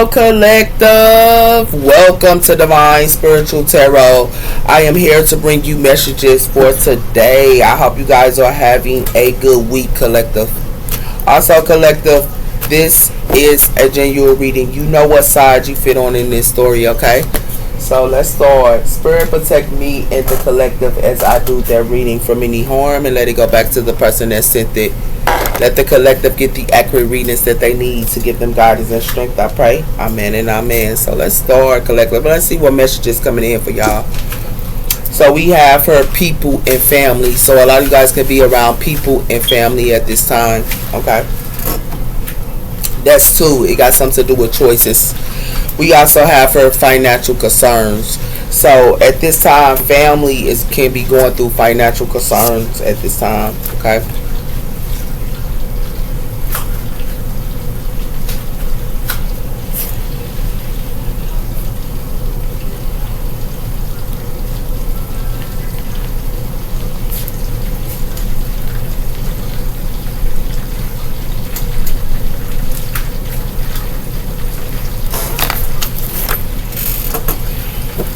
Collective. Welcome to Divine Spiritual Tarot. I am here to bring you messages for today. I hope you guys are having a good week, Collective. Also, Collective, this is a genuine reading. You know what side you fit on in this story, okay? So let's start. Spirit, protect me and the Collective as I do their reading from any harm, and let it go back to the person that sent it. Let the Collective get the accurate readings that they need to give them guidance and strength, I pray. Amen and amen. So let's start, Collective. Let's see what messages coming in for y'all. So we have her people and family. So a lot of you guys can be around people and family at this time. Okay. That's two. It got something to do with choices. We also have her financial concerns. So at this time, family can be going through financial concerns at this time. Okay.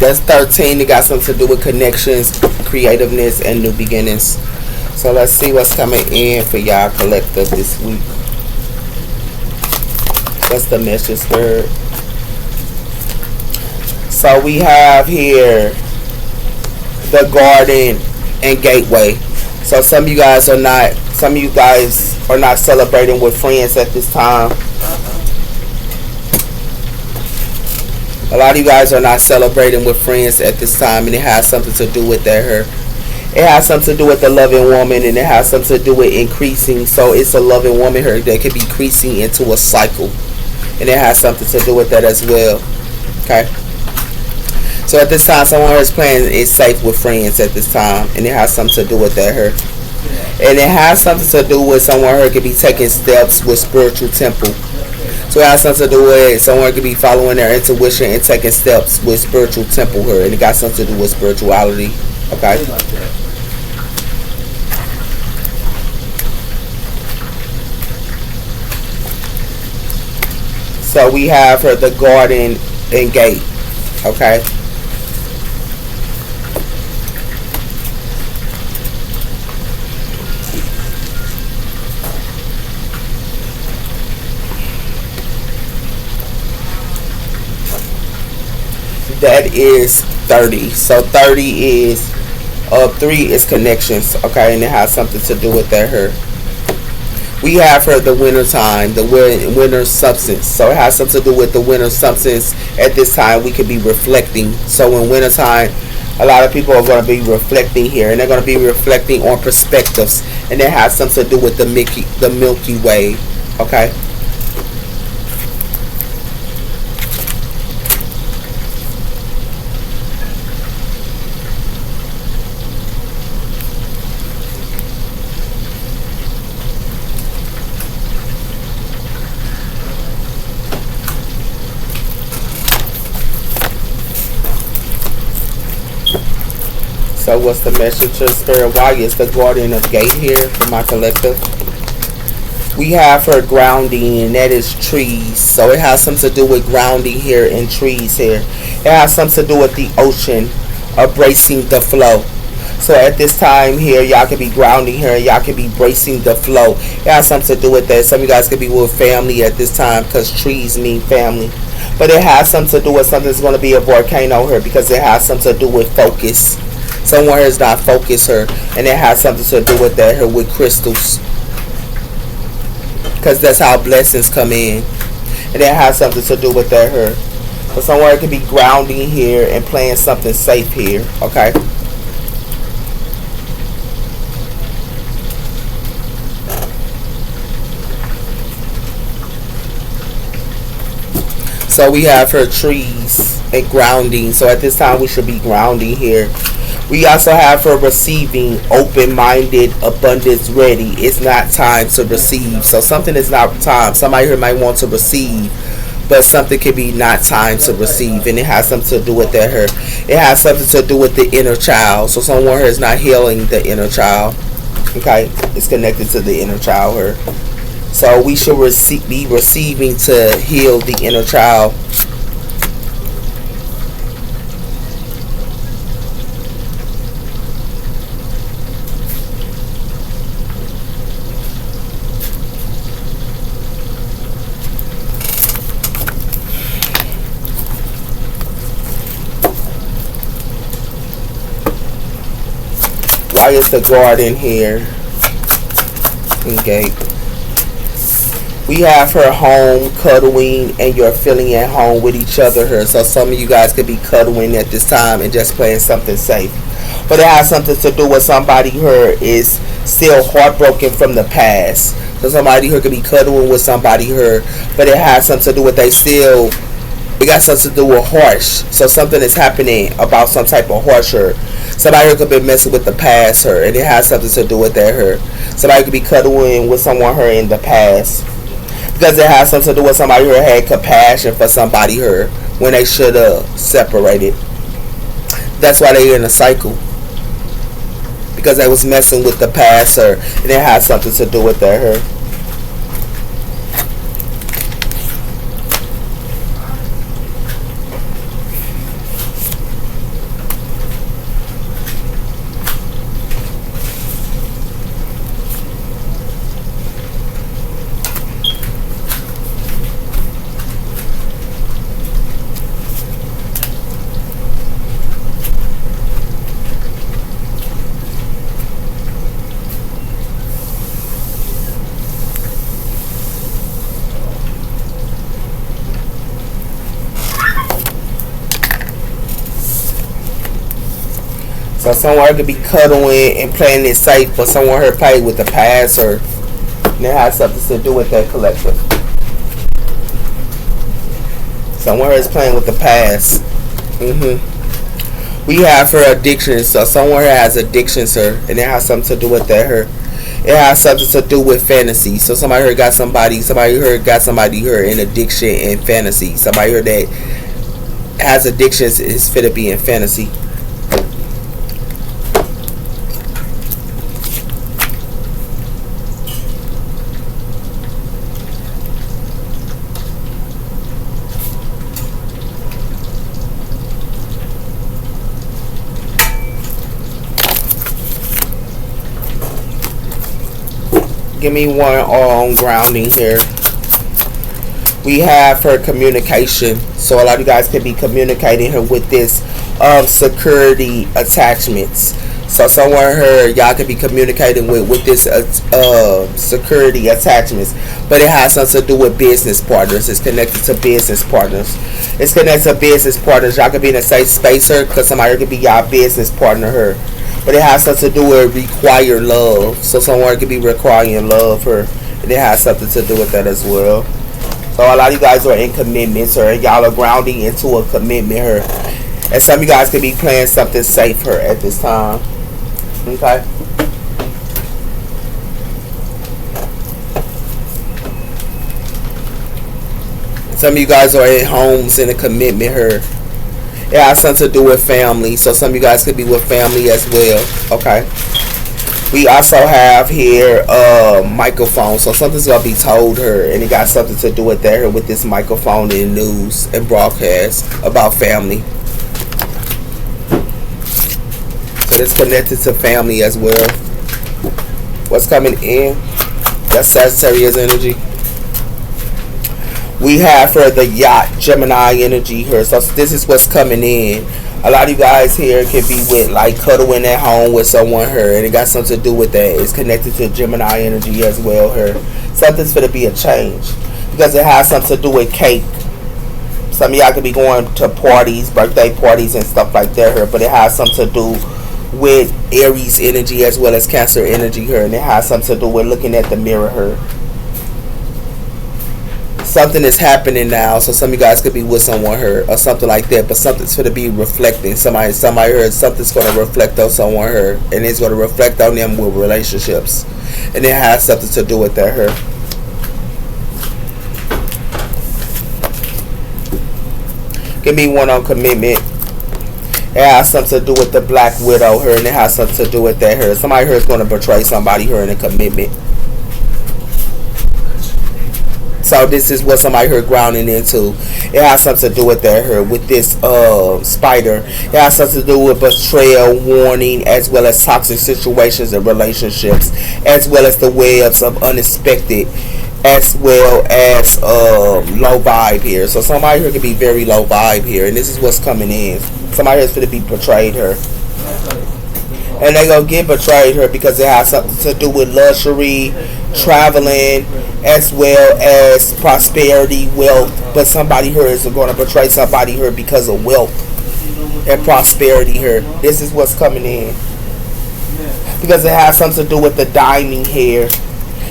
That's 13. It got something to do with connections, creativeness, and new beginnings. So let's see what's coming in for y'all, Collective, this week. What's the message, Spirit? So we have here the garden and gateway. So some of you guys are not celebrating with friends at this time. A lot of you guys are not celebrating with friends at this time, and it has something to do with it has something to do with the loving woman, and it has something to do with increasing. So it's a loving woman here that could be increasing into a cycle, and it has something to do with that as well. Okay. So at this time, someone who's playing is safe with friends at this time, and it has something to do with that here. And it has something to do with someone who could be taking steps with spiritual temple. So it has something to do with someone could be following their intuition and taking steps with spiritual temple here. And it got something to do with spirituality. Okay. So we have her the garden and gate. Okay. That is 30. So 30 is 3 is connections. Okay, and it has something to do with that here. We have her the winter time, the winter substance. So it has something to do with the winter substance. At this time we could be reflecting. So in winter time, a lot of people are going to be reflecting here, and they're going to be reflecting on perspectives, and it has something to do with the Milky Way. Okay. So what's the message to Spirit? Why is the guardian of gate here for my Collective? We have her grounding, and that is trees. So it has something to do with grounding here and trees here. It has something to do with the ocean, bracing the flow. So at this time here, y'all could be grounding here. Y'all could be bracing the flow. It has something to do with that. Some of you guys could be with family at this time, because trees mean family. But it has something to do with something that's going to be a volcano here, because it has something to do with focus. Someone has not focused her, and it has something to do with that here with crystals, because that's how blessings come in, and it has something to do with that here. But someone could be grounding here and playing something safe here. Okay. So we have her trees and grounding. So at this time we should be grounding here. We also have her receiving, open-minded, abundance ready. It's not time to receive. So something is not time. Somebody here might want to receive, but something can be not time to receive, and it has something to do with that here. It has something to do with the inner child. So someone here is not healing the inner child. Okay, it's connected to the inner child here. So we should be receiving to heal the inner child. Why is the garden here? Okay. We have her home, cuddling, and you're feeling at home with each other here. So some of you guys could be cuddling at this time and just playing something safe. But it has something to do with somebody here is still heartbroken from the past. So somebody here could be cuddling with somebody here, but it has something to do with it got something to do with harsh. So something is happening about some type of harsher. Somebody here could be messing with the past her, and it has something to do with that her. Somebody could be cuddling with someone her in the past. Because it has something to do with somebody who had compassion for somebody her when they should have separated. That's why they're in a cycle. Because they was messing with the past her, and it has something to do with that her. So someone could be cuddling and playing it safe, but someone here played with the past or and it has something to do with that collective. Someone here is playing with the past. We have her addictions. So someone here has addictions her, and it has something to do with that her. It has something to do with fantasy. So somebody here got somebody here in addiction and fantasy. Somebody here that has addictions is fit to be in fantasy. Give me one on grounding here. We have her communication. So a lot of you guys could be communicating her with this security attachments. So somewhere here y'all could be communicating with this security attachments. But it has something to do with business partners. It's connected to business partners. It's connected to business partners. Y'all could be in a safe space here because somebody could be y'all business partner here. But it has something to do with require love. So someone could be requiring love her. And it has something to do with that as well. So a lot of you guys are in commitments or y'all are grounding into a commitment here. And some of you guys could be playing something safe here at this time. Okay. Some of you guys are in homes in a commitment here. It has something to do with family. So some of you guys could be with family as well. Okay. We also have here microphone. So something's going to be told her. And it got something to do with that with this microphone and news and broadcast about family. So it's connected to family as well. What's coming in? That's Sagittarius energy. We have for the yacht Gemini energy here. So this is what's coming in. A lot of you guys here can be with like cuddling at home with someone here, and it got something to do with that. It's connected to Gemini energy as well here. Something's going to be a change because it has something to do with cake. Some of y'all could be going to parties, birthday parties and stuff like that here, but it has something to do with Aries energy as well as Cancer energy here, and it has something to do with looking at the mirror here. Something is happening now, so some of you guys could be with someone here or something like that, but something's going to be reflecting. Somebody heard something's going to reflect on someone here, and it's going to reflect on them with relationships, and it has something to do with that here. Give me one on commitment. It has something to do with the Black Widow here, and it has something to do with that here. Somebody here is going to betray somebody here in a commitment. So this is what somebody here grounding into. It has something to do with that her with this spider. It has something to do with betrayal, warning, as well as toxic situations and relationships, as well as the webs of unexpected, as well as low vibe here. So somebody here could be very low vibe here, and this is what's coming in. Somebody here's going to be betrayed her. And they gonna get betrayed her because it has something to do with luxury, traveling, as well as prosperity, wealth. But somebody here is going to betray somebody here because of wealth and prosperity here. This is what's coming in because it has something to do with the diamond here,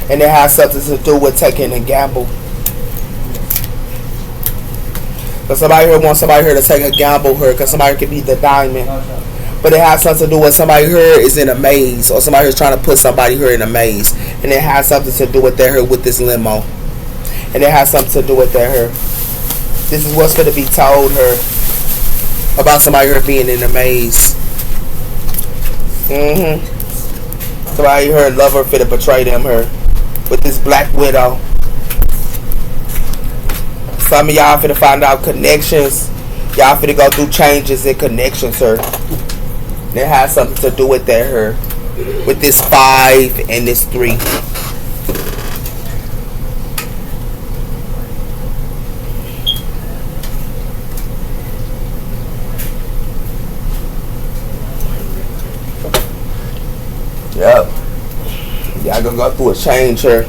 and it has something to do with taking a gamble. But somebody here wants somebody here to take a gamble here because somebody could be the diamond. But it has something to do with somebody here is in a maze, or somebody is trying to put somebody here in a maze, and it has something to do with that here with this limo, and it has something to do with that here. This is what's going to be told her about somebody here being in a maze. Somebody here love her for to betray them her with this black widow. Some of y'all finna find out connections. Y'all finna go through changes in connections her. It has something to do with that her with this 5 and this 3. Yep. Y'all gonna go through a change here.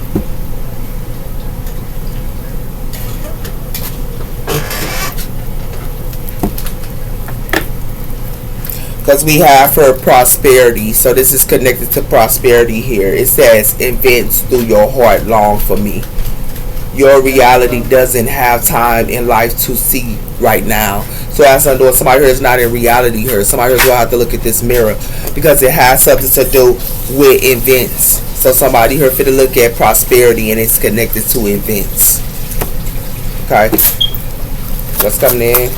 Because we have for prosperity. So this is connected to prosperity here. It says, events through your heart long for me. Your reality doesn't have time in life to see right now. So that's something somebody here is not in reality here. Somebody here will have to look at this mirror because it has something to do with events. So somebody here for to look at prosperity and it's connected to events. Okay. What's coming in?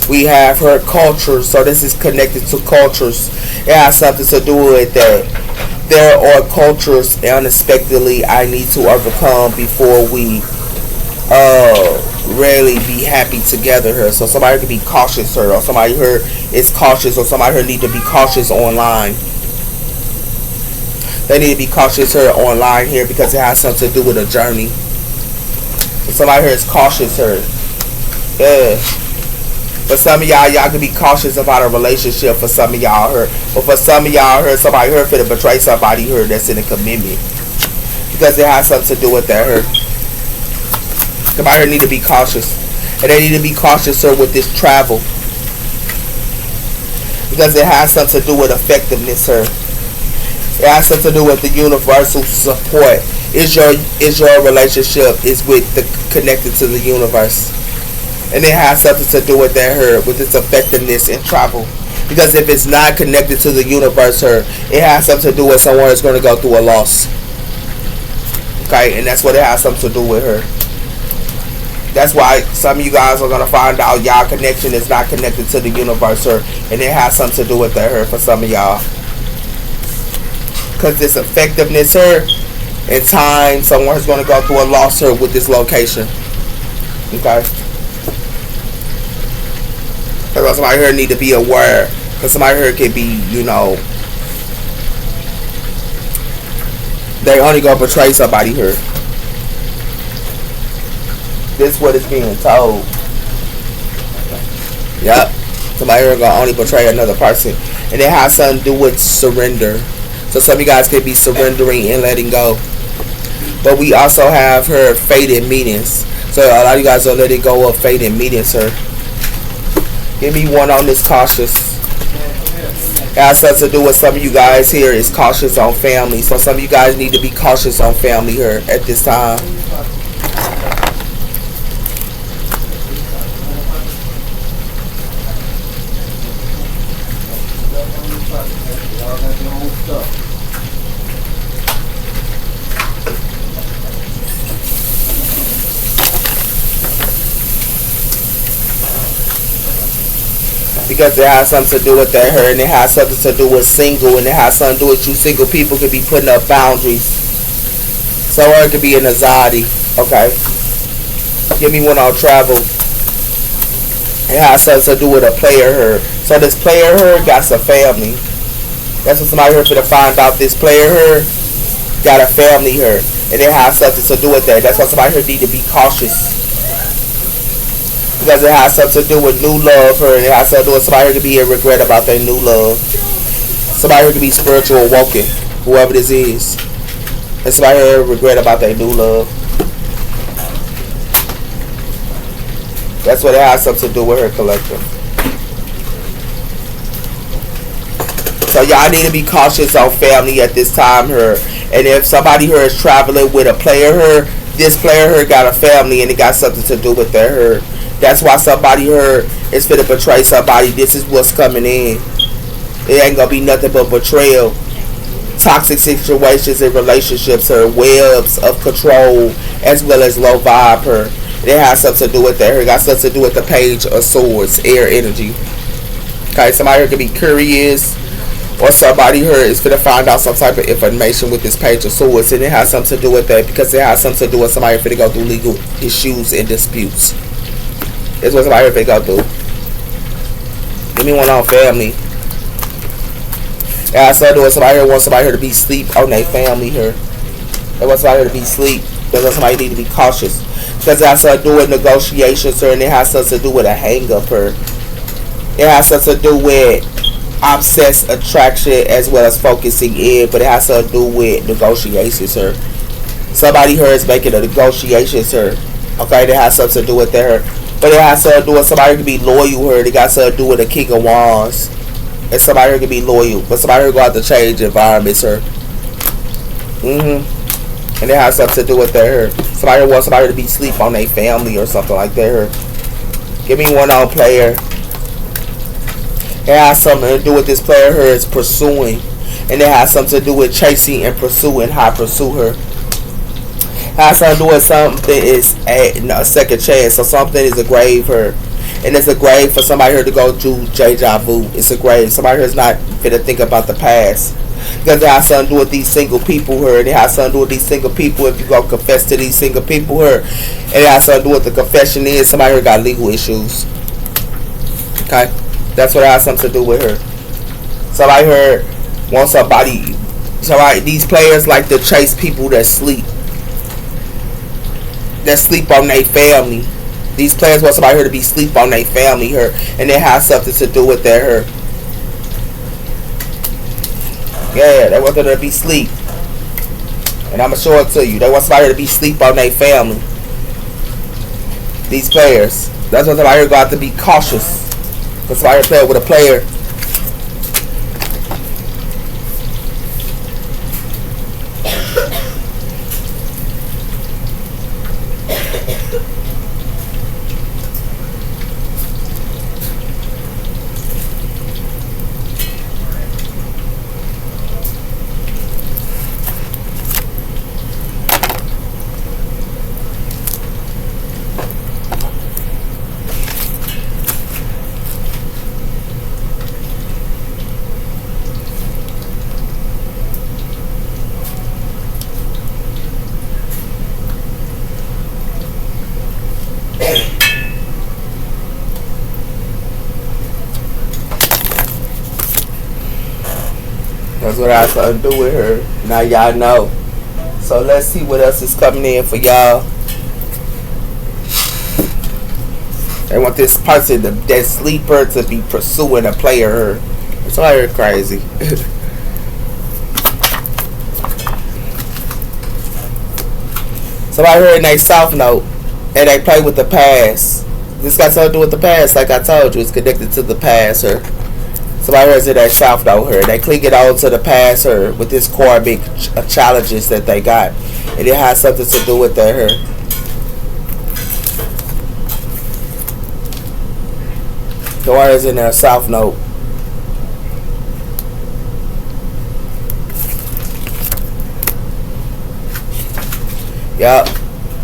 We have her cultures, so this is connected to cultures. It has something to do with that. There are cultures unexpectedly I need to overcome before we really be happy together here. So somebody could be cautious here, or somebody here is cautious, or somebody here need to be cautious online. They need to be cautious here online here because it has something to do with a journey. Somebody here is cautious here. Yeah. But some of y'all can be cautious about a relationship for some of y'all here. But for some of y'all here, somebody here finna betray somebody here that's in a commitment. Because it has something to do with that here. Somebody here need to be cautious. And they need to be cautious here with this travel. Because it has something to do with effectiveness here. It has something to do with the universal support. Is your relationship is with the connected to the universe. And it has something to do with that her, with its effectiveness in travel. Because if it's not connected to the universe her, it has something to do with someone that's going to go through a loss. Okay, and that's what it has something to do with her. That's why some of you guys are going to find out y'all connection is not connected to the universe her, and it has something to do with that her for some of y'all. Because this effectiveness here, in time, someone's going to go through a loss here with this location. Okay. Because somebody here need to be aware. Because somebody here could be, they only gonna betray somebody here. This is what is being told. Yep. Somebody here gonna only betray another person. And it has something to do with surrender. So some of you guys could be surrendering and letting go. But we also have her fated meetings. So a lot of you guys are letting go of fated meetings, sir. Give me one on this cautious. It has something to do with some of you guys here is cautious on family. So some of you guys need to be cautious on family here at this time. Because it has something to do with that her, and it has something to do with single, and it has something to do with you single people could be putting up boundaries. So or it could be an anxiety. Okay. Give me one on travel. It has something to do with a player her. So this player her got some family. That's what somebody here for to find out. This player her got a family here. And it has something to do with that. That's why somebody here need to be cautious. Because it has something to do with new love her. And it has something to do with somebody here could be in regret about their new love. Somebody here could be spiritual awoken. Whoever this is. And somebody here regret about their new love. That's what it has something to do with her, collective. So y'all need to be cautious on family at this time here. And if somebody here is traveling with a player here, this player here got a family and it got something to do with their her. That's why somebody here is finna betray somebody. This is what's coming in. It ain't gonna be nothing but betrayal. Toxic situations and relationships her. Webs of control as well as low vibe her. It has something to do with that. It got something to do with the Page of Swords, air energy. Okay, somebody here could be curious, or somebody here is going to find out some type of information with this Page of Swords, and it has something to do with that because it has something to do with somebody here to go through legal issues and disputes. That's what somebody here to go through. Give me one on family. It has something to do with somebody here wants somebody here to be asleep on their family here. They want somebody here to be asleep. That's why somebody need to be cautious. Because it has something to do with negotiations, and it has something to do with a hang-up her. It has something to do with obsessed attraction as well as focusing in, but it has something to do with negotiations her. Somebody here is making a negotiations her. Okay, that has something to do with that her. But it has something to do with somebody who can be loyal her. It got something to do with the King of Wands. And somebody who can be loyal. But somebody who going to have to change environments her. And it has something to do with that her. Somebody wants somebody to be asleep on their family or something like that her. Give me one on player. It has something to do with this player her is pursuing. And it has something to do with chasing and pursuing. How to pursue her. It has something to do with something is a second chance. So something is a grave her. And it's a grave for somebody here to go through deja vu. It's a grave. Somebody here is not fit to think about the past. Because it has something to do with these single people here. And it has something to do with these single people. If you go confess to these single people here. And it has something to do with the confession is somebody here got legal issues. Okay? That's what it has something to do with her. Somebody here wants somebody. Somebody, these players like to chase people that sleep. That sleep on their family. These players want somebody here to be sleep on their family here. And it has something to do with their her. Yeah, they want them to be sleep. And I'm going to show it to you. They want somebody to be sleep on their family. These players. That's why somebody here got to be cautious. Because somebody here playing with a player. That's what I have to do with her. Now y'all know. So let's see what else is coming in for y'all. They want this person, that sleeper, to be pursuing a player. It's all here crazy. Somebody here in their south note, and they play with the past. This got something to do with the past, like I told you. It's connected to the past here. Somebody here is in that south note here. They cling it on to the past here with this karmic challenges that they got. And it has something to do with that here. The one is in their south note. Yup.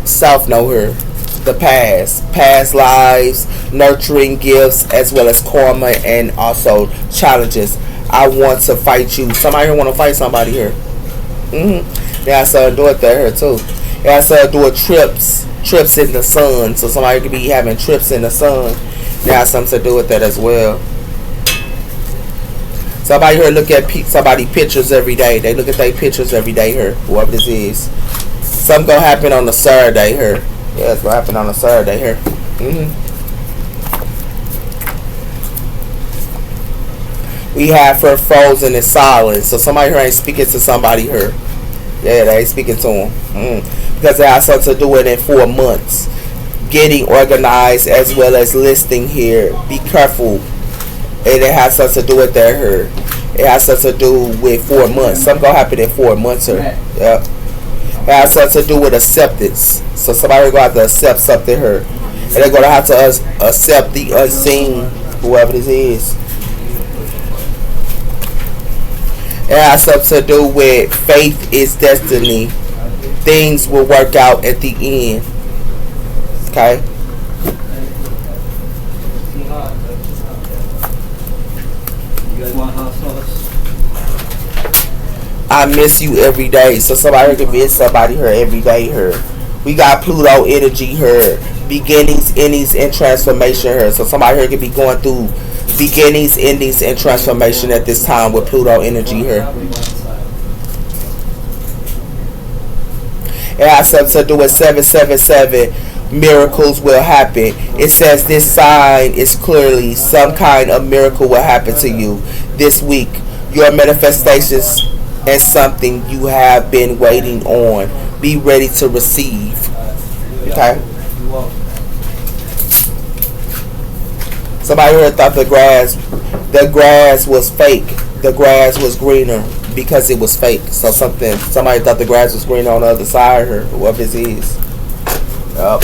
South note here. The past lives, nurturing gifts, as well as karma and also challenges. I want to fight you. Somebody here want to fight somebody here. They have something to do with that here too. It has to do with trips in the sun. So somebody could be having trips in the sun. It has something to do with that as well. Somebody here look at somebody pictures every day. They look at their pictures every day here, whoever this is. Something gonna happen on a Saturday here. Yeah, it's gonna happen on a Saturday here. We have her frozen in silence. So somebody here ain't speaking to somebody here. Yeah, they ain't speaking to them. Because it has something to do with it in 4 months. Getting organized as well as listing here. Be careful. And it has something to do with that here. It has something to do with 4 months. Something gonna happen in 4 months here. Yep. It has something to do with acceptance. So somebody gonna have to accept something here. And they're gonna have to accept the unseen, whoever this is. It has something to do with faith is destiny. Things will work out at the end. Okay? I miss you every day. So somebody can miss somebody here every day here. We got Pluto energy here. Beginnings, endings, and transformation here. So somebody here could be going through beginnings, endings, and transformation at this time with Pluto energy here. It has something to do with 777. Miracles will happen. It says this sign is clearly some kind of miracle will happen to you this week. Your manifestations and something you have been waiting on. Be ready to receive. Okay? Somebody here thought the grass was fake. The grass was greener because it was fake. So somebody thought the grass was greener on the other side here, whoever this is. Yup.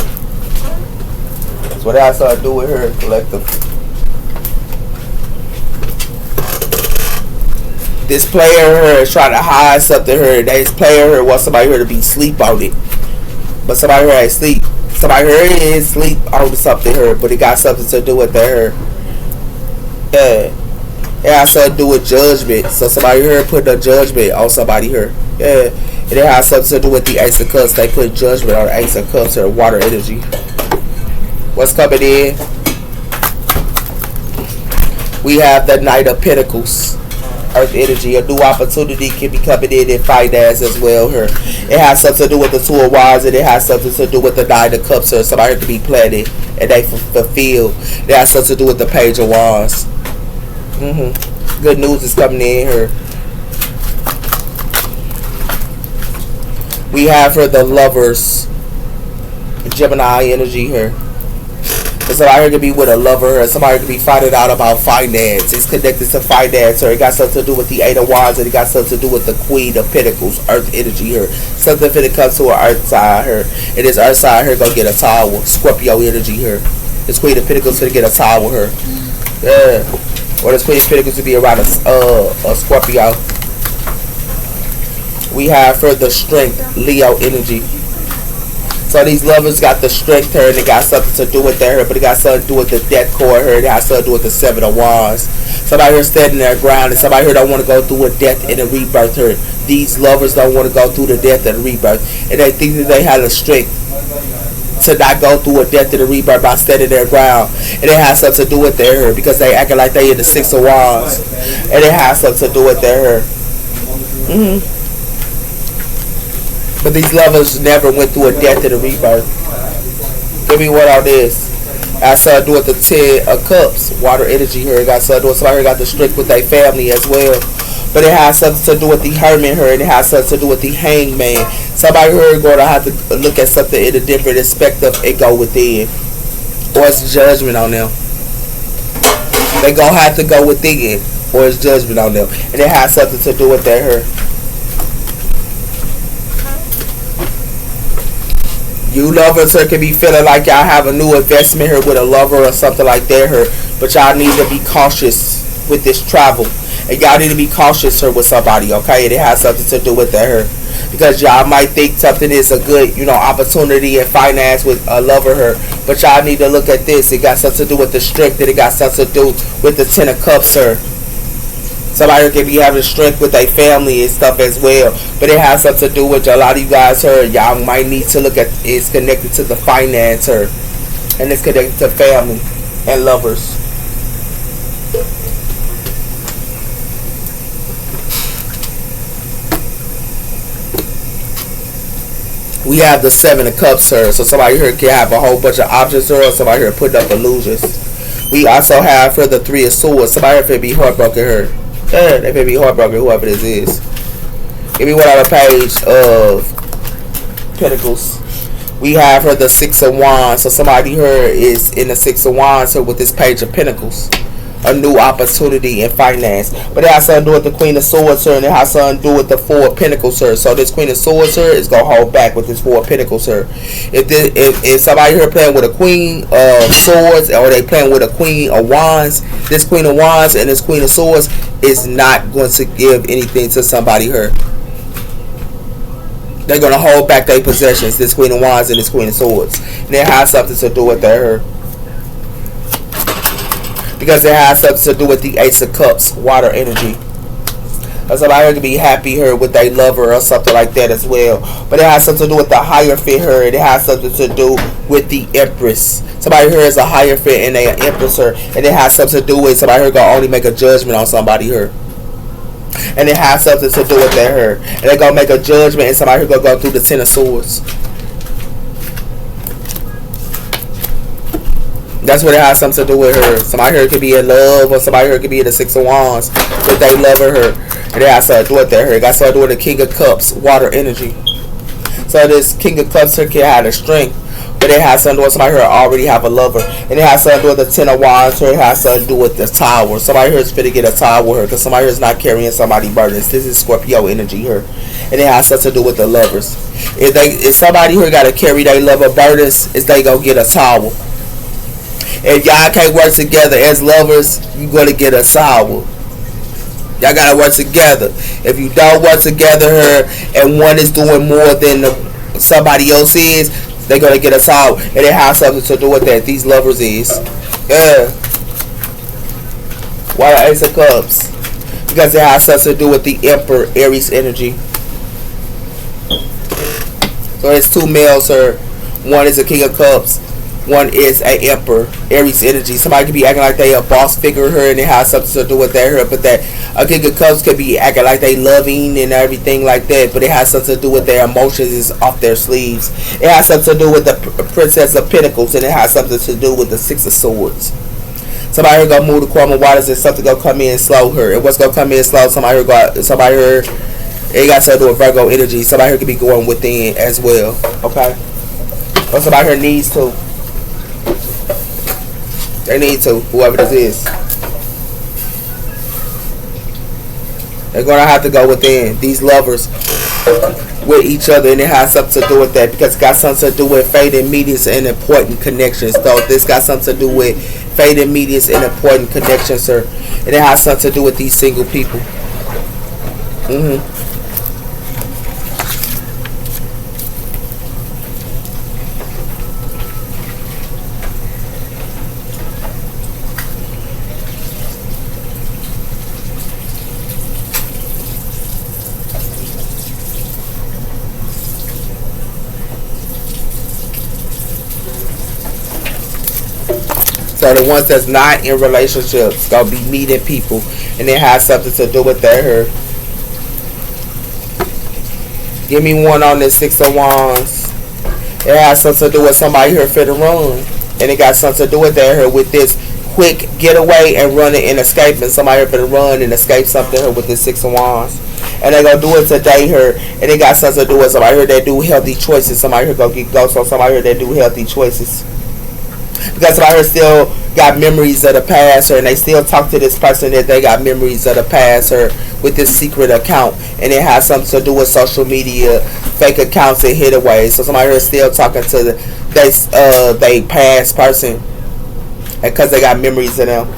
That's what I started doing here, collective. This player here is trying to hide something here. This player here wants somebody here to be asleep on it. But somebody here ain't sleep. Somebody here is sleep on something here, but it got something to do with that here. Yeah. It has something to do with judgment. So somebody here put a judgment on somebody here. Yeah. And it has something to do with the Ace of Cups. They put judgment on the Ace of Cups here, water energy. What's coming in? We have the Knight of Pentacles. Earth energy. A new opportunity can be coming in finance as well here. It has something to do with the Two of Wands, and it has something to do with the Nine of Cups here. Somebody could be planning and they fulfill. It has something to do with the Page of Wands. Good news is coming in here. We have here the Lovers. Gemini energy here. And somebody here could be with a lover, or somebody could be finding out about finance. It's connected to finance, or it got something to do with the Eight of Wands, and it got something to do with the Queen of Pentacles, Earth energy here. Something finna come to an Earth side here. And this Earth side here gonna get a tower. Scorpio energy here. This Queen of Pentacles finna get a tower here. Yeah. Or this Queen of Pentacles to be around a Scorpio. We have for the Strength, Leo energy. So these lovers got the strength here, and it got something to do with that here, but it got something to do with the death cord here. It got something to do with the Seven of Wands. Somebody here standing their ground, and somebody here don't want to go through a death and a rebirth here. These lovers don't want to go through the death and the rebirth, and they think that they have the strength to not go through a death and a rebirth by standing their ground. And it has something to do with their here, because they acting like they in the Six of Wands, and it has something to do with their here. But these lovers never went through a death and a rebirth. Give me what on this. I saw do with the Ten of Cups, water energy here. It got something to do with somebody here got the strength with their family as well. But it has something to do with the Hermit here, and it has something to do with the Hangman. Somebody here is going to have to look at something in a different perspective and go within. Or it's judgment on them. They going to have to go within, or it's judgment on them. And it has something to do with that here. You lovers here can be feeling like y'all have a new investment here with a lover or something like that here. But y'all need to be cautious with this travel. And y'all need to be cautious here with somebody, okay? And it has something to do with that here. Because y'all might think something is a good, opportunity and finance with a lover here. But y'all need to look at this. It got something to do with the strength, and it got something to do with the Ten of Cups here. Somebody can be having strength with their family and stuff as well. But it has something to do with a lot of you guys heard. Y'all might need to look at it's connected to the finance her. And it's connected to family and lovers. We have the Seven of Cups here. So somebody here can have a whole bunch of objects here, or somebody here putting up illusions. We also have for the Three of Swords. Somebody here could be heartbroken here. Yeah, they could be heartbroken, whoever this is. Give me one on the page of Pentacles. We have her the Six of Wands. So somebody here is in the Six of Wands here with this page of Pentacles. A new opportunity in finance. But it has something to do with the Queen of Swords here, and it has something to do with the Four of Pentacles here. So this Queen of Swords here is going to hold back with this Four of Pentacles here. If somebody here playing with a Queen of Swords, or they playing with a Queen of Wands, this Queen of Wands and this Queen of Swords is not going to give anything to somebody here. They're going to hold back their possessions, this Queen of Wands and this Queen of Swords. And it has something to do with their... Because it has something to do with the Ace of Cups, water energy. Or somebody here can be happy here with their lover or something like that as well. But it has something to do with the Hierophant here. And it has something to do with the Empress. Somebody here is a Hierophant and they an Empress here. And it has something to do with somebody here going to only make a judgment on somebody here. And it has something to do with that here. And they're going to make a judgment and somebody here going to go through the Ten of Swords. That's what it has something to do with her. Somebody here could be in love, or somebody here could be in the Six of Wands, but they love her. And it has something to do with that. It got something to do with the King of Cups, water energy. So this King of Cups here can have the strength, but it has something to do with somebody here already have a lover. And it has something to do with the Ten of Wands here. It has something to do with the Tower. Somebody here is fit to get a Tower here, because somebody here is not carrying somebody's burdens. This is Scorpio energy here. And it has something to do with the lovers. If somebody here got to carry their lover burdens, is they going to get a Tower. If y'all can't work together as lovers, you're going to get a sour. Y'all got to work together. If you don't work together here and one is doing more than somebody else is, they're going to get a sour. And it has something to do with that. These lovers is. Yeah. Why the Ace of Cups? Because it has something to do with the Emperor, Aries energy. So it's two males here. One is a King of Cups. One is a Emperor, Aries energy. Somebody could be acting like they a boss figure here, and it has something to do with that here. But that a King of Cups could be acting like they loving and everything like that. But it has something to do with their emotions is off their sleeves. It has something to do with the Princess of Pentacles, and it has something to do with the Six of Swords. Somebody here gonna move the Quantum Waters, and something gonna come in slow here. And what's gonna come in slow? Somebody here, it got something to do with Virgo energy. Somebody here could be going within as well. Okay, or somebody here needs to. They need to, whoever this is. They're going to have to go within. These lovers with each other. And it has something to do with that. Because it got something to do with fading meetings and important connections. So this got something to do with fading meetings and important connections, sir. And it has something to do with these single people. So the ones that's not in relationships gonna be meeting people, and it has something to do with that here. Give me one on this Six of Wands. It has something to do with somebody here for the run, and it got something to do with that here with this quick getaway and running and escaping. Somebody here for the run and escape something here with this Six of Wands, and they gonna do it today here, and it got something to do with somebody here that do healthy choices. Somebody here gonna get ghosts on somebody here that do healthy choices. Because somebody here still got memories of the past, and they still talk to this person that they got memories of the past, or with this secret account, and it has something to do with social media, fake accounts, and hitaways. So somebody here is still talking to they past person, because they got memories of them.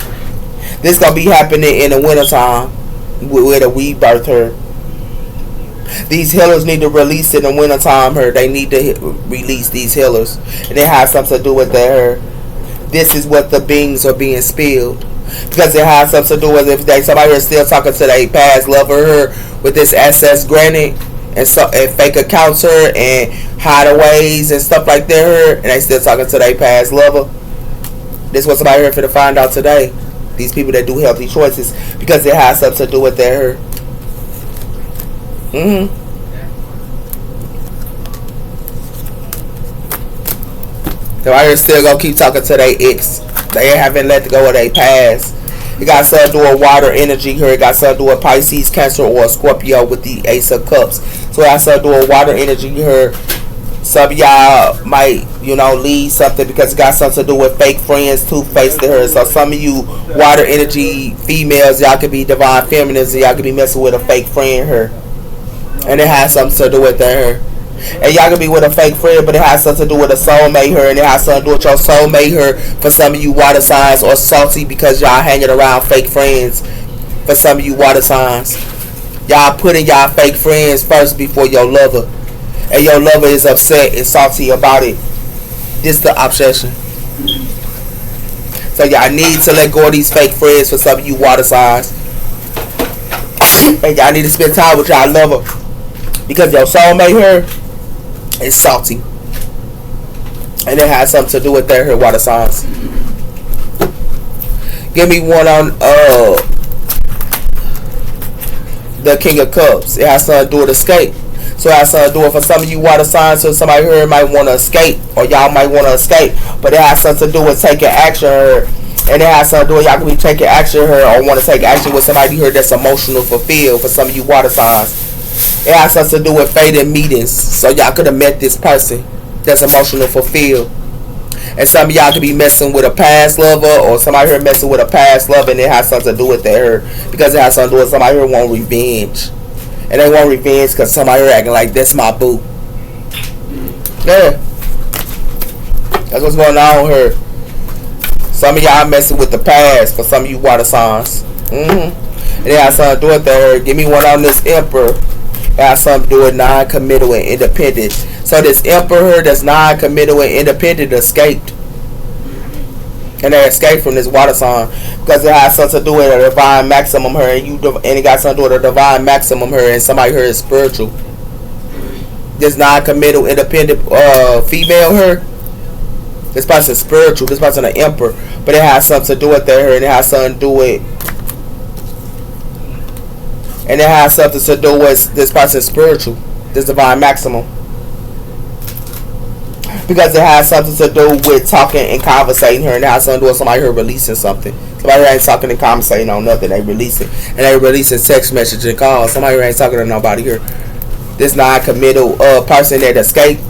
This gonna be happening in the wintertime with a rebirth here. These healers need to release in the wintertime here. They need to release these healers, and it has something to do with that here. This is what the beings are being spilled. Because it has something to do with if somebody is still talking to their past lover her with this access granted and fake accounts her and hideaways and stuff like that her, and they still talking to their past lover. This is what somebody here for to find out today. These people that do healthy choices because it has something to do with their her. So I still gonna keep talking to their ex. They haven't let go of their past. It got something to do with water energy here. It got something to do with Pisces, Cancer, or Scorpio with the Ace of Cups. So it got something to do with water energy here. Some of y'all might, leave something because it got something to do with fake friends, two-faced to her. So some of you water energy females, y'all could be divine feminines and y'all could be messing with a fake friend here. And it has something to do with her. And y'all can be with a fake friend, but it has something to do with a soulmate her, and it has something to do with your soulmate her. For some of you water signs, or salty because y'all hanging around fake friends. For some of you water signs, y'all putting y'all fake friends first before your lover, and your lover is upset and salty about it. This is the obsession. So y'all need to let go of these fake friends for some of you water signs, and y'all need to spend time with y'all lover because your soulmate her is salty, and it has something to do with her water signs. Give me one on the King of Cups. It has something to do with escape. So it has something to do with for some of you water signs. So somebody here might want to escape, or y'all might want to escape, but it has something to do with taking action here. And it has something to do with y'all can be taking action here, or want to take action with somebody here that's emotional fulfilled. For some of you water signs, it has something to do with faded meetings. So y'all could have met this person that's emotional fulfilled. And some of y'all could be messing with a past lover, or somebody here messing with a past lover, and it has something to do with her because it has something to do with somebody here want revenge. And they want revenge because somebody here acting like that's my boo. Yeah. That's what's going on here. Some of y'all messing with the past for some of you water signs. And it has something to do with her. Give me one on this Emperor. It has something to do with non-committal and independent. So this Emperor that's non-committal and independent escaped. And they escaped from this water sign because it has something to do with a divine maximum her, and it got something to do with a divine maximum her, and somebody here is spiritual. This non-committal independent female her, this person is spiritual. This person an Emperor, but it has something to do with her, and it has something to do with. And it has something to do with this person's spiritual, this divine maximum. Because it has something to do with talking and conversating her, and it has something to do with somebody here releasing something. Somebody here ain't talking and conversating on nothing, they releasing. And they releasing text message and calls. Somebody here ain't talking to nobody here. This non-committal person that escaped.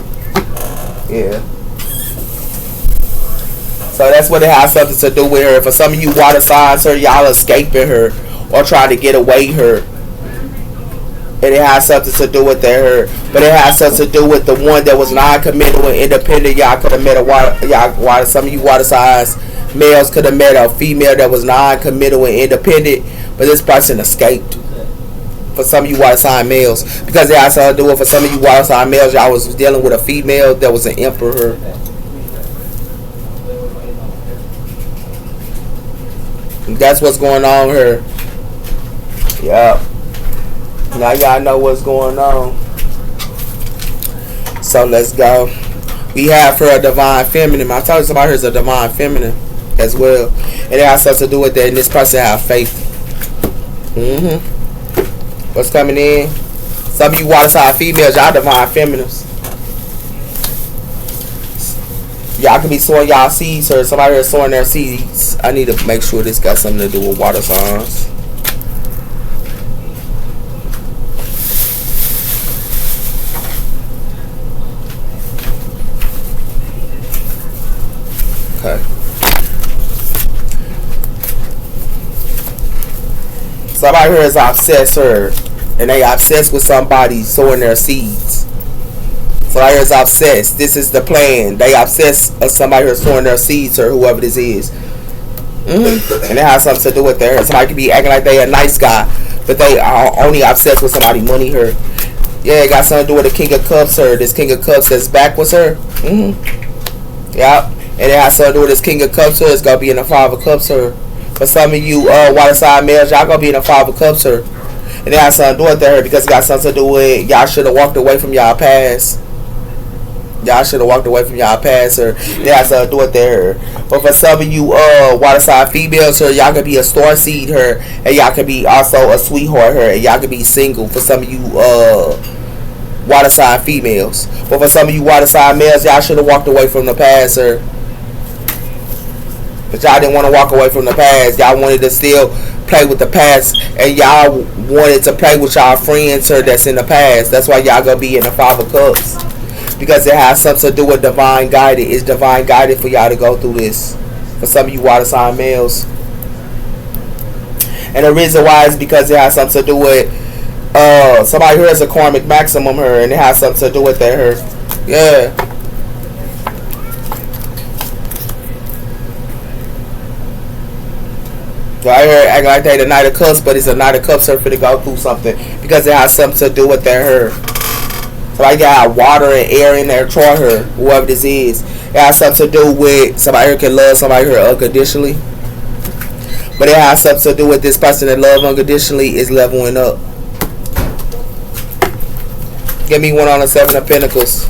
Yeah. So that's what it has something to do with her. For some of you water signs her, y'all escaping her or trying to get away her. And it has something to do with her, but it has something to do with the one that was non-committal and independent. Y'all could have met some of you water signs males could have met a female that was non-committal and independent, but this person escaped. For some of you water sign males, because it has something to do with for some of you water sign males, y'all was dealing with a female that was an Emperor. That's what's going on here. Yeah. Now y'all know what's going on. So let's go. We have her a divine feminine. I told you somebody here's a divine feminine as well. And it has something to do with that. And this person have faith. What's coming in? Some of you water sign females, y'all divine feminines. Y'all could be sowing y'all seeds, or somebody here sowing their seeds. I need to make sure this got something to do with water signs. Okay. Somebody here is obsessed her, and they obsessed with somebody sowing their seeds. Somebody here is obsessed. This is the plan. They obsessed with somebody here sowing their seeds, or whoever this is. And it has something to do with her. Somebody could be acting like they a nice guy, but they are only obsessed with somebody money her. Yeah, it got something to do with the King of Cups her. This King of Cups that's back with her. Yep. And it has something to do with this King of Cups her. It's going to be in the Five of Cups her. For some of you water sign males, y'all gonna be in the Five of Cups her. And it has something to do with her because it got something to do with y'all should have walked away from y'all past. Y'all should have walked away from y'all past her. It has something to do with her. But for some of you water sign females her, y'all could be a star seed her, and y'all could be also a sweetheart her, and y'all could be single. For some of you water sign females. But for some of you water sign males, y'all should have walked away from the past her. But y'all didn't want to walk away from the past. Y'all wanted to still play with the past, and y'all wanted to play with y'all friends her that's in the past. That's why y'all gonna be in the Five of Cups, because it has something to do with divine guided. It's divine guided for y'all to go through this. For some of you water sign males, and the reason why is because it has something to do with somebody here is a karmic maximum her, and it has something to do with that her. Yeah. So I heard act like they the Knight of Cups, but it's a Knight of Cups her for to go through something because it has something to do with that her. So I got water and air in their chart her, whoever this is. It has something to do with somebody here can love somebody here unconditionally. But it has something to do with this person that love unconditionally is leveling up. Give me one on the Seven of Pentacles.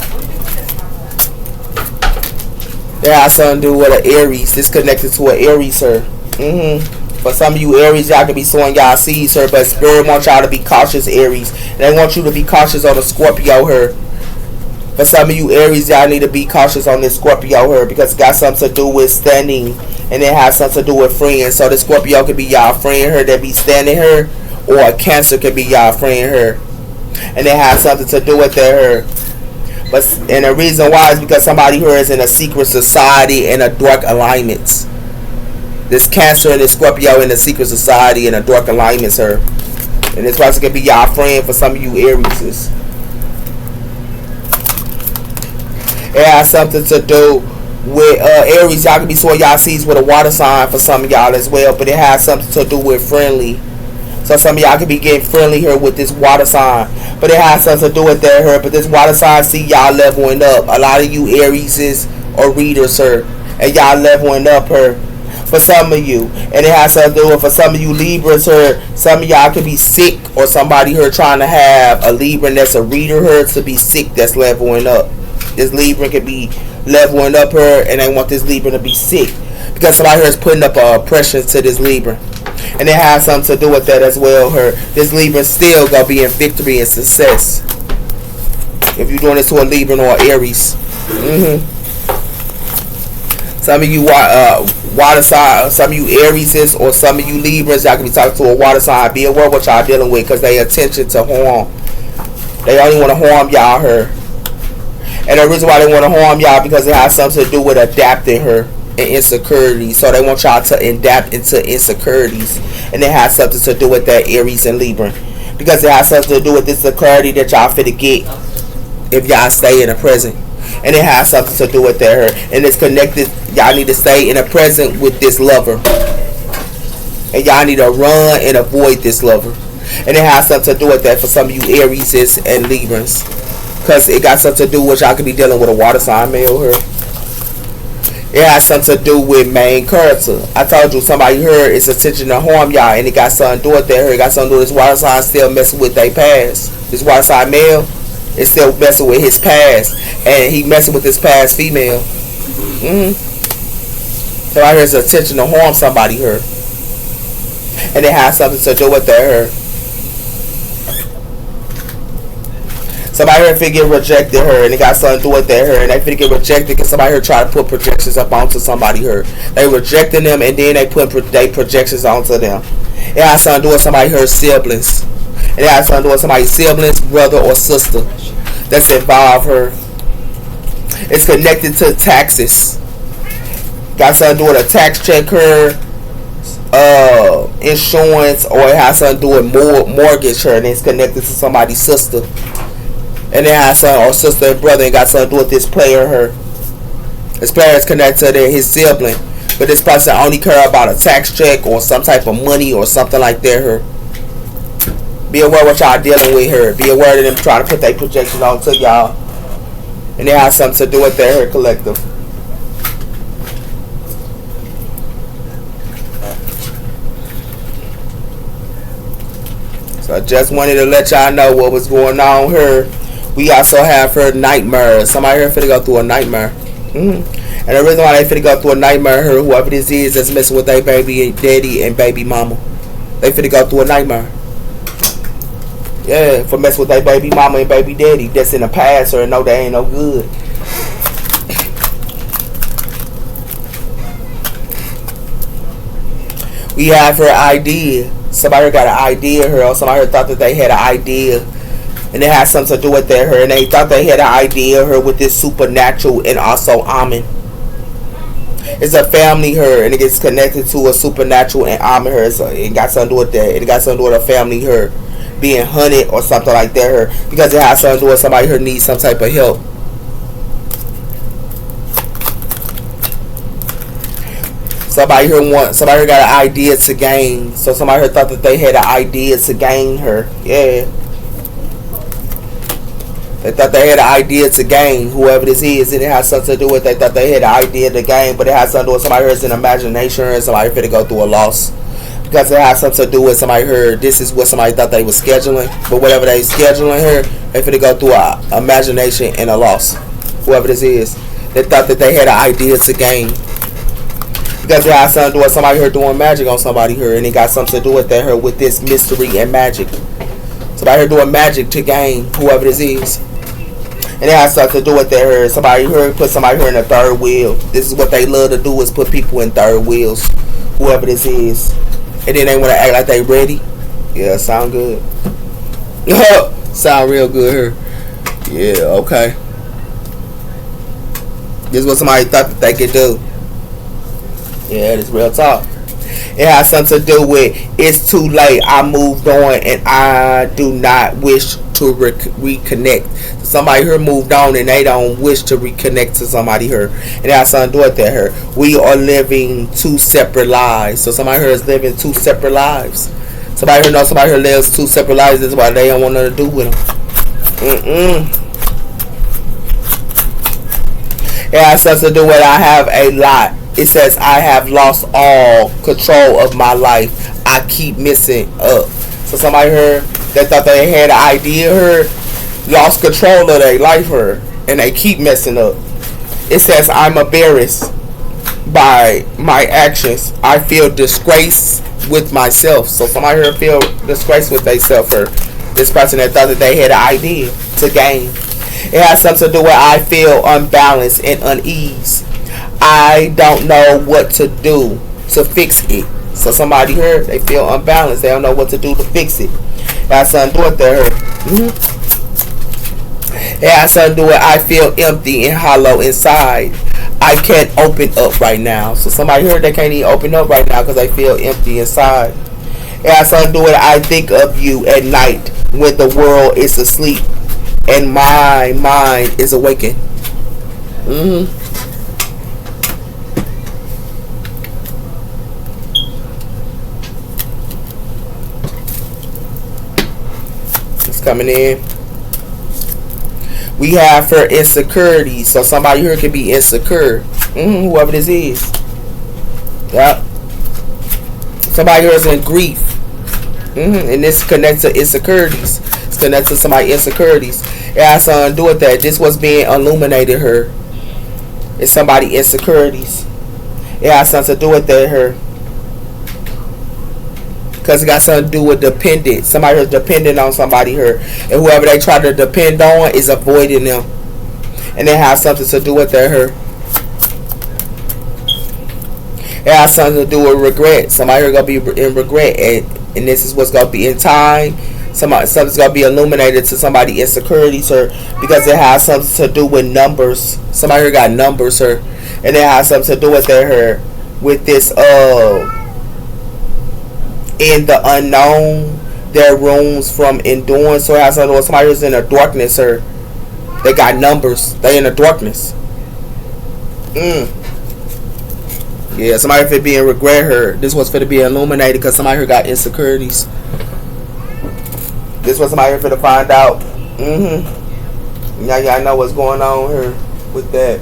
It has something to do with an Aries. This connected to an Aries her. For some of you Aries, y'all could be sowing y'all seeds her, but Spirit wants y'all to be cautious Aries. And they want you to be cautious on the Scorpio her. For some of you Aries, y'all need to be cautious on this Scorpio her because it got something to do with standing, and it has something to do with friends. So the Scorpio could be y'all friend her that be standing her, or a Cancer could be y'all friend her. And it has something to do with that her. And the reason why is because somebody here is in a secret society and a dark alignments. This Cancer and this Scorpio in a secret society and a dark alignment, sir. And this person can be y'all friend for some of you Aries. It has something to do with Aries. Y'all can be sowing y'all seeds with a water sign for some of y'all as well. But it has something to do with friendly. So some of y'all can be getting friendly here with this water sign. But it has something to do with that here. But this water sign, see y'all leveling up. A lot of you Aries or readers, sir. And y'all leveling up her. For some of you, and it has something to do with for some of you Libras her. Some of y'all could be sick, or somebody here trying to have a Libra that's a reader her to be sick that's leveling up. This Libra could be leveling up her, and they want this Libra to be sick because somebody here is putting up a oppression to this Libra, and it has something to do with that as well her. This Libra still gonna be in victory and success if you're doing this to a Libra or Aries. Some of you water sign, some of you Aries or some of you Libras, y'all can be talking to a water sign. Be aware what y'all dealing with because they attention to harm. They only want to harm y'all her. And the reason why they want to harm y'all because it has something to do with adapting her and insecurities. So they want y'all to adapt into insecurities. And it has something to do with that Aries and Libra. Because it has something to do with this clarity that y'all finna get if y'all stay in the present. And it has something to do with that her. And it's connected. Y'all need to stay in the present with this lover. And y'all need to run and avoid this lover. And it has something to do with that for some of you Aries and Librans. Because it got something to do with y'all could be dealing with a water sign male here. It has something to do with main character. I told you somebody here is intention to harm y'all. And it got something to do with that here. It got something to do with this water sign still messing with their past. This water sign male is still messing with his past. And he messing with his past female. So I hear his intention to harm somebody here. And it has something to do with that here. Somebody here finna get rejected her, and it got something to do with that her, and they finna get rejected because somebody here try to put projections up onto somebody here. They rejecting them, and then they put they projections onto them. It has something to do with somebody here siblings. And it has something to do with somebody's siblings, brother or sister that's involved her. It's connected to taxes. Got something to do with a tax check her, insurance, or it has something to do with mortgage her, and it's connected to somebody's sister. And it has something, or sister and brother, and got something to do with this player her. This player is connected to his sibling, but this person only care about a tax check or some type of money or something like that her. Be aware what y'all dealing with her. Be aware of them trying to put their projections onto y'all. And it has something to do with their her collective. So I just wanted to let y'all know what was going on here. We also have her nightmare. Somebody here finna go through a nightmare. And the reason why they finna go through a nightmare here, whoever this is that's messing with their baby daddy and baby mama, they finna go through a nightmare. Yeah, for messing with their baby mama and baby daddy that's in the past or know they ain't no good. We have her idea. Somebody got an idea here, or somebody thought that they had an idea, and it had something to do with that her, and they thought they had an idea her with this supernatural and also Amen. It's a family her, and it gets connected to a supernatural and Amen her. So it got something to do with that. It got something to do with a family her being hunted or something like that her, because it has something to do with somebody who needs some type of help. Somebody here got an idea to gain. So somebody here thought that they had an idea to gain her. Yeah. They thought they had an idea to gain whoever this is, and it has something to do with they thought they had an idea to gain, but it has something to do with somebody here's an imagination and somebody finna go through a loss. Because it has something to do with somebody heard this is what somebody thought they was scheduling, but whatever they scheduling here, they finna go through a imagination and a loss. Whoever this is. They thought that they had an idea to gain. Because it has something to do with somebody here doing magic on somebody here, and it got something to do with that here with this mystery and magic. Somebody here doing magic to gain whoever this is. And it has something to do with that here. Somebody here put somebody here in a third wheel. This is what they love to do, is put people in third wheels. Whoever this is. And then they want to act like they ready. Yeah, sound good. Sound real good here. Yeah, okay. This is what somebody thought that they could do. Yeah, it's real talk. It has something to do with it's too late. I moved on and I do not wish to reconnect. Somebody here moved on and they don't wish to reconnect to somebody here. And it has something to do with that here. We are living two separate lives. So somebody here is living two separate lives. Somebody here knows somebody here lives two separate lives. That's why they don't want nothing to do with them. It has something to do with I have a lot. It says I have lost all control of my life. I keep messing up. So somebody here that thought they had an idea here lost control of their life here, and they keep messing up. It says I'm embarrassed by my actions. I feel disgraced with myself. So somebody here feel disgraced with themselves here. This person that thought that they had an idea to gain. It has something to do with I feel unbalanced and unease. I don't know what to do to fix it. So somebody here, they feel unbalanced. They don't know what to do to fix it. It has something to do with that. It has something to do with I feel empty and hollow inside. I can't open up right now. So somebody here, they can't even open up right now because they feel empty inside. It has something to do with I think of you at night when the world is asleep and my mind is awakened. Coming in, we have her insecurity. So somebody here can be insecure. Whoever this is. Yep. Somebody here is in grief. And this connects to insecurities. It's connected to somebody's insecurities. It has something to do with that. This was being illuminated here. It's somebody's insecurities. It has something to do with that here. Because it got something to do with dependent. Somebody who's dependent on somebody here. And whoever they try to depend on is avoiding them. And they have something to do with that here. It has something to do with regret. Somebody here going to be in regret. And this is what's going to be in time. Something's going to be illuminated to somebody's insecurities here. Because it has something to do with numbers. Somebody here got numbers here. And it has something to do with that here. With this, in the unknown, their rooms from enduring. So it has something to do with somebody who's in the darkness here. They got numbers. They in the darkness. Yeah, somebody fit be in regret here. This was fit to be illuminated because somebody here got insecurities. This was somebody here fit to find out. Now y'all know what's going on here with that.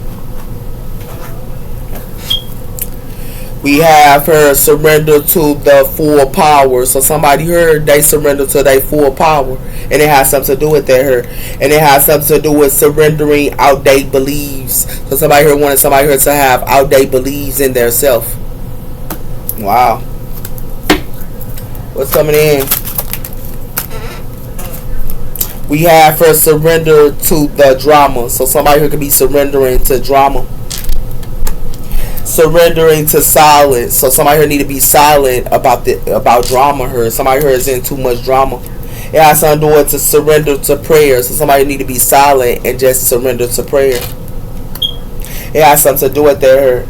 We have her surrender to the full power. So somebody heard they surrender to their full power. And it has something to do with that her. And it has something to do with surrendering outdated beliefs. So somebody here wanted somebody here to have outdated beliefs in their self. Wow. What's coming in? We have her surrender to the drama. So somebody here could be surrendering to drama. Surrendering to silence. So somebody here need to be silent about drama here. Somebody here is in too much drama. It has something to do with to surrender to prayer. So somebody need to be silent and just surrender to prayer. It has something to do with that here.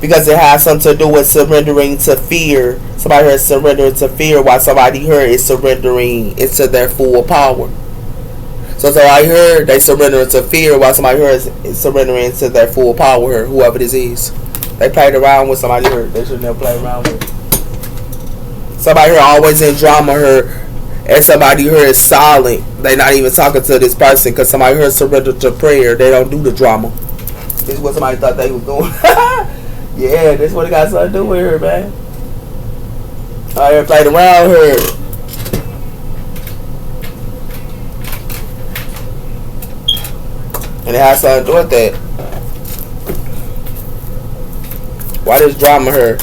Because it has something to do with surrendering to fear. Somebody here is surrendering to fear while somebody here is surrendering into their full power. So I heard they surrender to fear while somebody here is surrendering to their full power, whoever this is. They played around with somebody here. They should never play around with. Somebody here always in drama here. And somebody here is silent. They not even talking to this person because somebody here surrender to prayer. They don't do the drama. This is what somebody thought they was doing. Yeah, this is what it got something to do with her, man. I here played around here. And it has something to do with that. Why this drama here?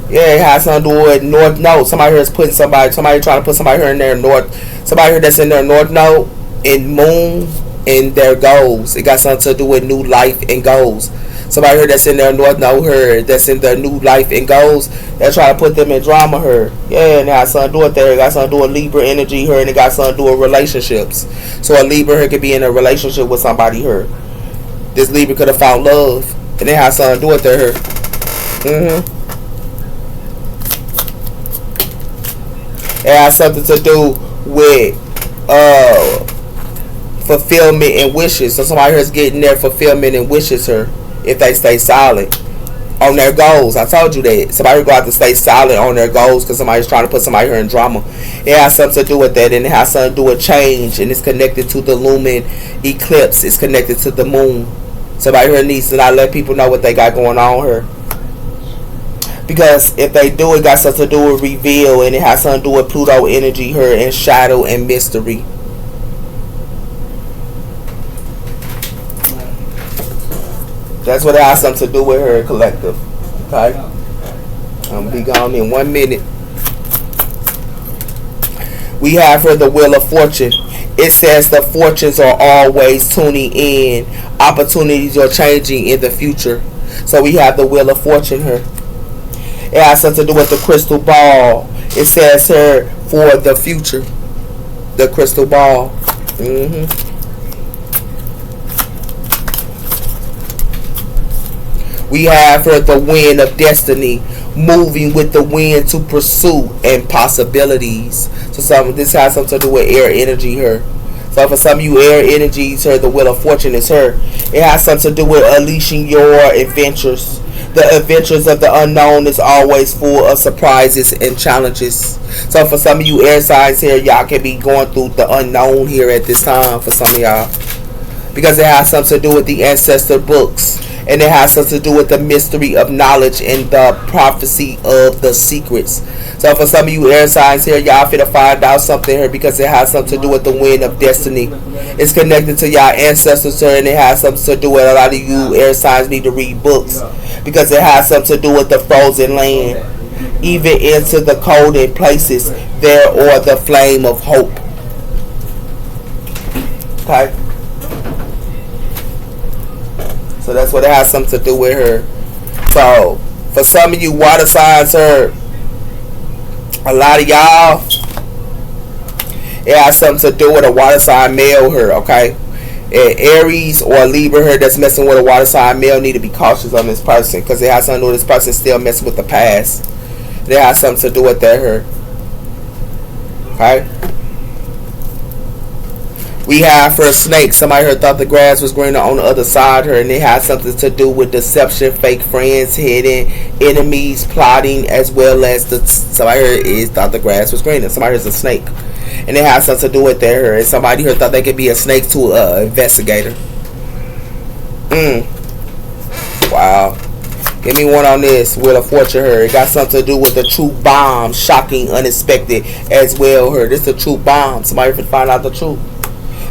Yeah, it has something to do with North Node. Somebody here is putting somebody trying to put somebody here in their North. Somebody here that's in their North Node and Moon in their goals. It got something to do with new life and goals. Somebody here that's in their North Node here, that's in their new life and goals, they're trying to put them in drama here. Yeah, and it got something to do with that. It got something to do with Libra energy here, and it got something to do with relationships. So a Libra here could be in a relationship with somebody here. This Libra could have found love, and it has something to do with that here. It has something to do with fulfillment and wishes. So somebody here is getting their fulfillment and wishes here if they stay silent on their goals. I told you that. Somebody go out to stay silent on their goals because somebody's trying to put somebody here in drama. It has something to do with that, and it has something to do with change, and it's connected to the lumen eclipse. It's connected to the moon. Somebody here needs to not let people know what they got going on here. Because if they do, it got something to do with reveal, and it has something to do with Pluto energy here and shadow and mystery. That's what it has something to do with her collective. Okay? I'm going to be gone in 1 minute. We have her the Wheel of Fortune. It says the fortunes are always tuning in. Opportunities are changing in the future. So we have the Wheel of Fortune here. It has something to do with the crystal ball. It says here for the future. The crystal ball. We have her the wind of destiny, moving with the wind to pursue and possibilities. So this has something to do with air energy here. So for some of you air energies here, the Wheel of Fortune is her. It has something to do with unleashing your adventures. The adventures of the unknown is always full of surprises and challenges. So for some of you air signs here, y'all can be going through the unknown here at this time for some of y'all. Because it has something to do with the ancestor books. And it has something to do with the mystery of knowledge and the prophecy of the secrets. So for some of you air signs here, y'all finna find out something here because it has something to do with the wind of destiny. It's connected to y'all ancestors here, and it has something to do with a lot of you air signs need to read books. Because it has something to do with the frozen land. Even into the cold in places, there or the flame of hope. Okay? So that's what it has something to do with her. So for some of you water signs here, a lot of y'all, it has something to do with a water sign male here, okay? And Aries or Libra here that's messing with a water sign male need to be cautious on this person because it has something to do with this person still messing with the past. It has something to do with that here. Okay? We have for a snake. Somebody here thought the grass was greener on the other side here, and it has something to do with deception, fake friends, hidden enemies, plotting, as well as somebody here thought the grass was greener. Somebody here's a snake, and it has something to do with that here. And somebody here thought they could be a snake to an investigator. Wow. Give me one on this. Wheel of Fortune her. It got something to do with the true bomb. Shocking, unexpected as well her. This is the true bomb. Somebody can find out the truth.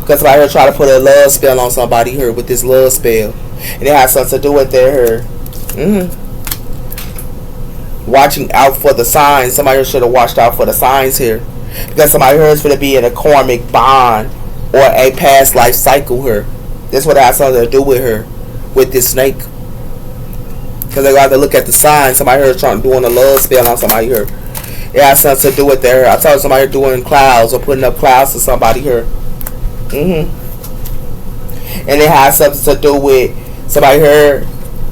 Because somebody here try to put a love spell on somebody here with this love spell. And it has something to do with their her. Watching out for the signs. Somebody here should have watched out for the signs here. Because somebody here is going to be in a karmic bond or a past life cycle here. That's what it has something to do with her. With this snake. Because they got to look at the signs. Somebody here is trying to doing a love spell on somebody here. It has something to do with their. I told somebody doing clouds or putting up clouds to somebody here. And it has something to do with somebody here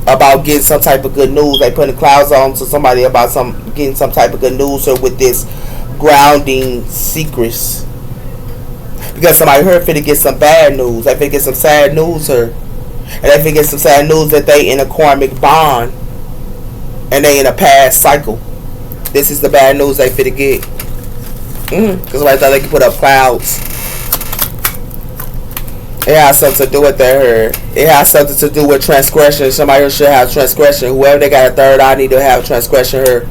about getting some type of good news. They putting clouds on to somebody about getting some type of good news or with this grounding secrets. Because somebody here finna get some bad news. They finna get some sad news here. And they finna get some sad news that they in a karmic bond. And they in a past cycle. This is the bad news they finna get. Because somebody thought they could put up clouds. It has something to do with their. It has something to do with transgression. Somebody should have transgression. Whoever they got a third eye need to have transgression here.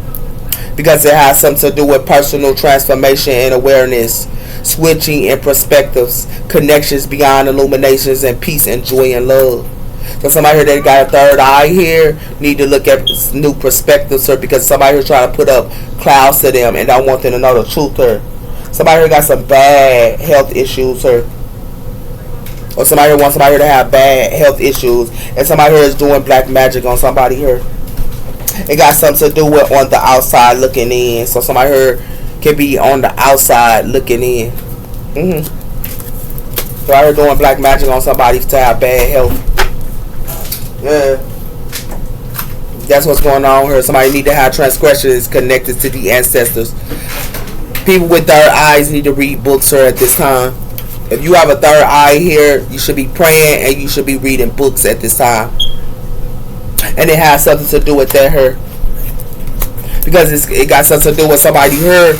Because it has something to do with personal transformation and awareness. Switching in perspectives. Connections beyond illuminations and peace and joy and love. So somebody here that got a third eye here need to look at new perspectives here. Because somebody here trying to put up clouds to them and don't want them to know the truth here. Somebody here got some bad health issues here. Or somebody here wants somebody here to have bad health issues. And somebody here is doing black magic on somebody here. It got something to do with on the outside looking in. So somebody here can be on the outside looking in. So I heard doing black magic on somebody to have bad health. Yeah. That's what's going on here. Somebody need to have transgressions connected to the ancestors. People with third eyes need to read books here at this time. If you have a third eye here, you should be praying and you should be reading books at this time. And it has something to do with that here. Because it got something to do with somebody here,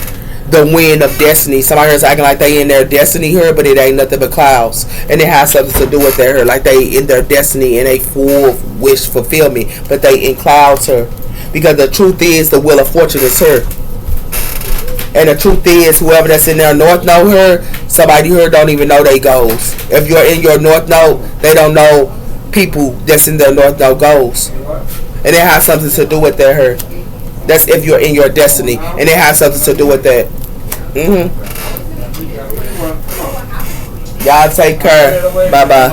the wind of destiny. Somebody here is acting like they in their destiny here, but it ain't nothing but clouds. And it has something to do with that here. Like they in their destiny and a full wish fulfillment, but they in clouds here. Because the truth is the wheel of fortune is here. And the truth is, whoever that's in their north node here, somebody here don't even know they goals. If you're in your north node, they don't know people that's in their north node goals. And it has something to do with that here. That's if you're in your destiny. And it has something to do with that. Y'all take care. Bye-bye.